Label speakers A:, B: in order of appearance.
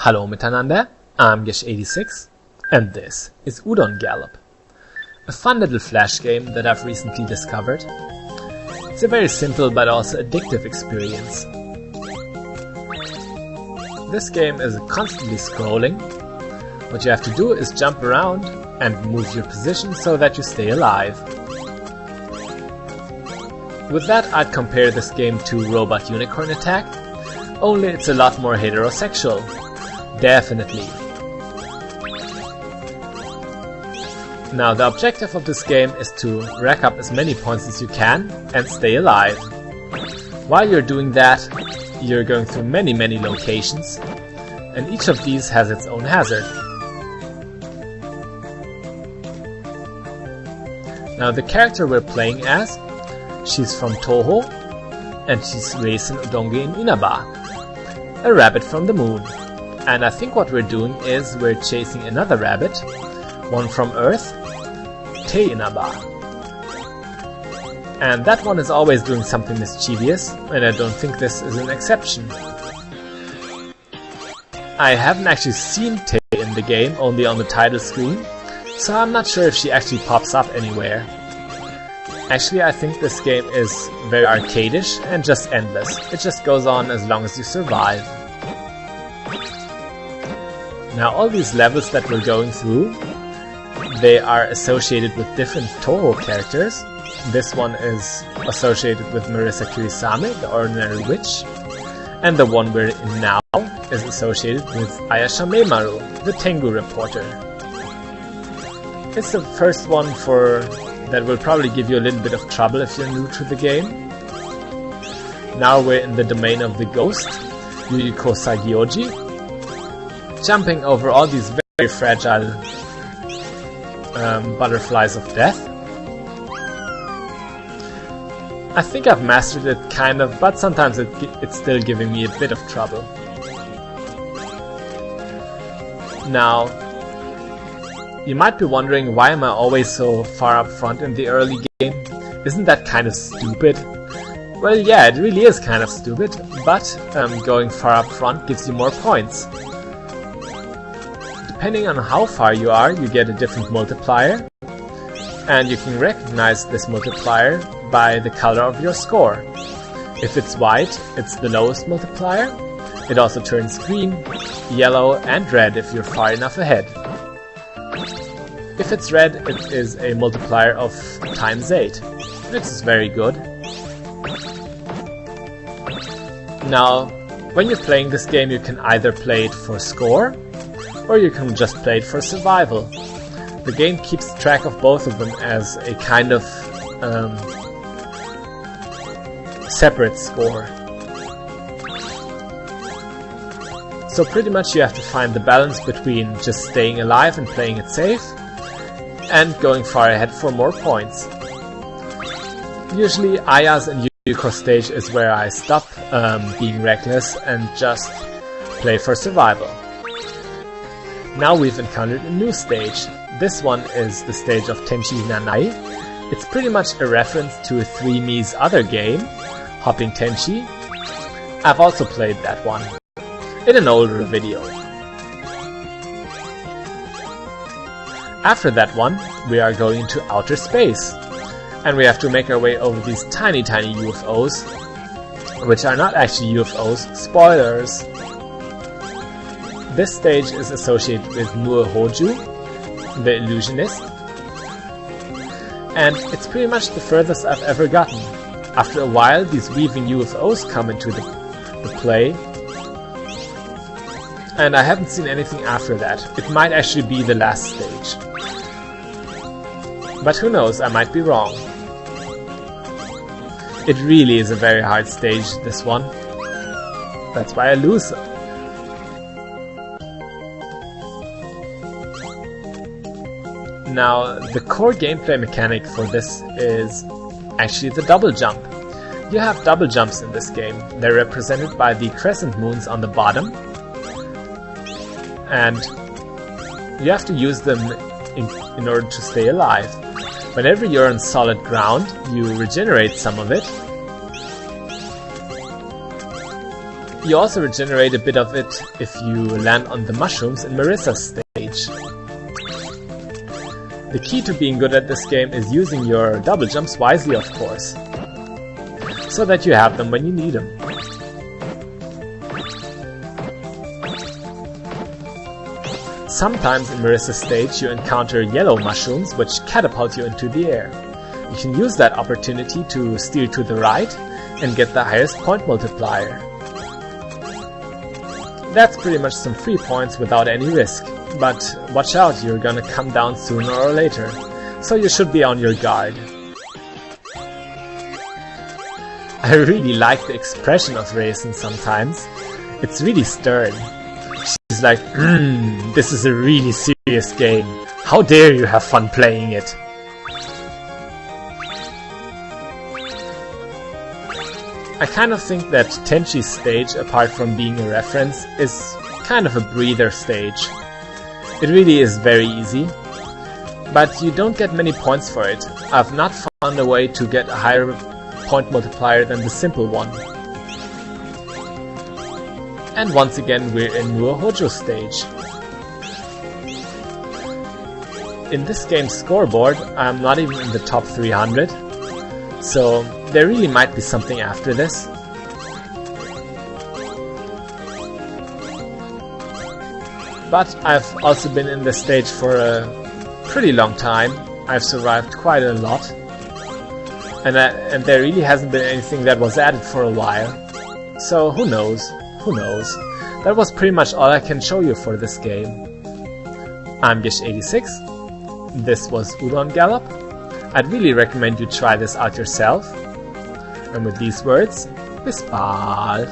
A: Hallo miteinander, I'm Gesh86 and this is Udon Gallop, a fun little flash game that I've recently discovered. It's a very simple but also addictive experience. This game is constantly scrolling. What you have to do is jump around and move your position so that you stay alive. With that, I'd compare this game to Robot Unicorn Attack, only it's a lot more heterosexual. Definitely. Now, the objective of this game is to rack up as many points as you can and stay alive. While you're doing that, you're going through many locations, and each of these has its own hazard. Now, the character we're playing as, she's from Toho, and she's Reisen in Inaba, a rabbit from the moon. And I think what we're doing is we're chasing another rabbit, one from Earth, Te Inaba. And that one is always doing something mischievous, and I don't think this is an exception. I haven't actually seen Te in the game, only on the title screen, so I'm not sure if she actually pops up anywhere. Actually, I think this game is very arcadish and just endless. It just goes on as long as you survive. Now, all these levels that we're going through, they are associated with different Toho characters. This one is associated with Marisa Kirisame, the Ordinary Witch, and the one we're in now is associated with Ayashame Maru, the Tengu reporter. It's the first one that will probably give you a little bit of trouble if you're new to the game. Now we're in the domain of the ghost, Yuriko Sagyoji, jumping over all these very fragile butterflies of death. I think I've mastered it kind of, but sometimes it's still giving me a bit of trouble. Now, you might be wondering, why am I always so far up front in the early game? Isn't that kind of stupid? Well, yeah, it really is kind of stupid, but going far up front gives you more points. Depending on how far you are, you get a different multiplier, and you can recognize this multiplier by the color of your score. If it's white, it's the lowest multiplier. It also turns green, yellow, and red if you're far enough ahead. If it's red, it is a multiplier of ×8, which is very good. Now, when you're playing this game, you can either play it for score, or you can just play it for survival. The game keeps track of both of them as a kind of separate score. So pretty much you have to find the balance between just staying alive and playing it safe, and going far ahead for more points. Usually Aya's and Yuriko stage is where I stop being reckless and just play for survival. Now we've encountered a new stage. This one is the stage of Tenshi Nanai. It's pretty much a reference to 3Me's other game, Hopping Tenshi. I've also played that one in an older video. After that one, we are going into outer space, and we have to make our way over these tiny UFOs, which are not actually UFOs, spoilers! This stage is associated with Muo Hoju, the illusionist, and it's pretty much the furthest I've ever gotten. After a while, these weaving UFOs come into the play, and I haven't seen anything after that. It might actually be the last stage. But who knows, I might be wrong. It really is a very hard stage, this one. That's why I lose. Now, the core gameplay mechanic for this is actually the double jump. You have double jumps in this game. They're represented by the crescent moons on the bottom, and you have to use them in order to stay alive. Whenever you're on solid ground, you regenerate some of it, You also regenerate a bit of it if you land on the mushrooms in Marissa's stage. The key to being good at this game is using your double jumps wisely, of course, so that you have them when you need them. Sometimes in Marissa's stage you encounter yellow mushrooms which catapult you into the air. You can use that opportunity to steer to the right and get the highest point multiplier. That's pretty much some free points without any risk, but watch out, you're gonna come down sooner or later, so you should be on your guard. I really like the expression of Reisen sometimes. It's really stern. She's like, this is a really serious game. How dare you have fun playing it? I kind of think that Tenchi's stage, apart from being a reference, is kind of a breather stage. It really is very easy, but you don't get many points for it. I've not found a way to get a higher point multiplier than the simple one. And once again we're in Nuohojo stage. In this game's scoreboard I'm not even in the top 300, so there really might be something after this. But I've also been in this stage for a pretty long time. I've survived quite a lot. And there really hasn't been anything that was added for a while. So who knows? Who knows? That was pretty much all I can show you for this game. I'm Gish86. This was Udon Gallop. I'd really recommend you try this out yourself. And with these words, bis bald!